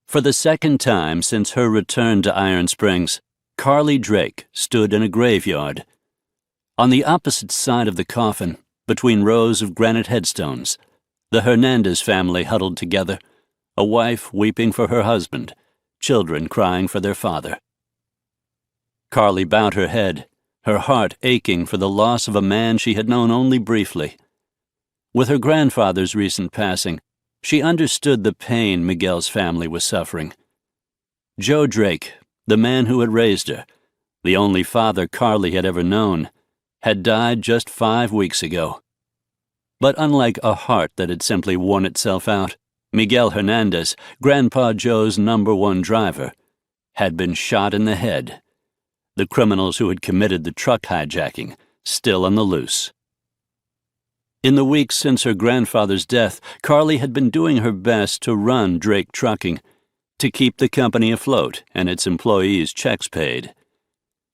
For the second time since her return to Iron Springs, Carly Drake stood in a graveyard. On the opposite side of the coffin, between rows of granite headstones, the Hernandez family huddled together, a wife weeping for her husband, children crying for their father. Carly bowed her head, her heart aching for the loss of a man she had known only briefly. With her grandfather's recent passing, she understood the pain Miguel's family was suffering. Joe Drake, the man who had raised her, the only father Carly had ever known, had died just 5 weeks ago. But unlike a heart that had simply worn itself out, Miguel Hernandez, Grandpa Joe's #1 driver, had been shot in the head. The criminals who had committed the truck hijacking still on the loose. In the weeks since her grandfather's death, Carly had been doing her best to run Drake Trucking, to keep the company afloat and its employees' checks paid.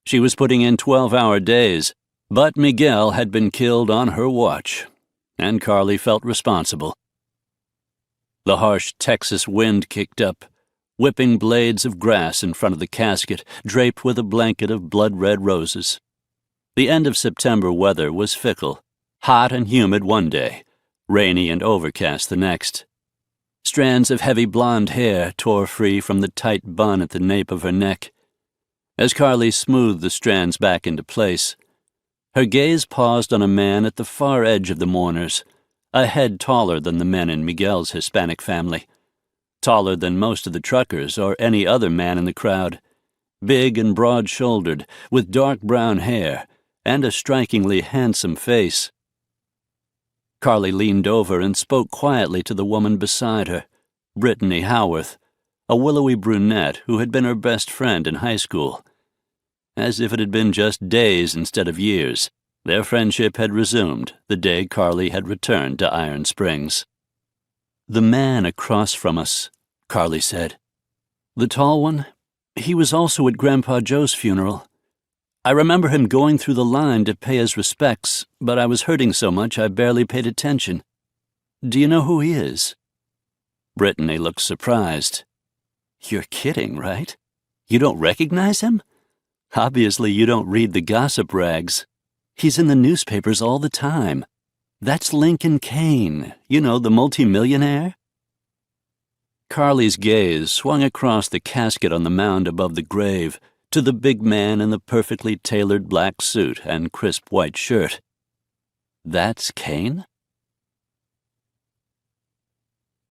She was putting in 12-hour days, but Miguel had been killed on her watch, and Carly felt responsible. The harsh Texas wind kicked up, whipping blades of grass in front of the casket draped with a blanket of blood-red roses. The end of September weather was fickle, hot and humid one day, rainy and overcast the next. Strands of heavy blonde hair tore free from the tight bun at the nape of her neck. As Carly smoothed the strands back into place, her gaze paused on a man at the far edge of the mourners, a head taller than the men in Miguel's Hispanic family, taller than most of the truckers or any other man in the crowd, big and broad-shouldered, with dark brown hair and a strikingly handsome face. Carly leaned over and spoke quietly to the woman beside her, Brittany Howarth, a willowy brunette who had been her best friend in high school. As if it had been just days instead of years, their friendship had resumed the day Carly had returned to Iron Springs. "The man across from us," Carly said. "The tall one? He was also at Grandpa Joe's funeral. I remember him going through the line to pay his respects, but I was hurting so much I barely paid attention. Do you know who he is?" Brittany looked surprised. "You're kidding, right? You don't recognize him? Obviously you don't read the gossip rags. He's in the newspapers all the time. That's Linc and Cain, you know, the multi-millionaire." Carly's gaze swung across the casket on the mound above the grave to the big man in the perfectly tailored black suit and crisp white shirt. "That's Cain?"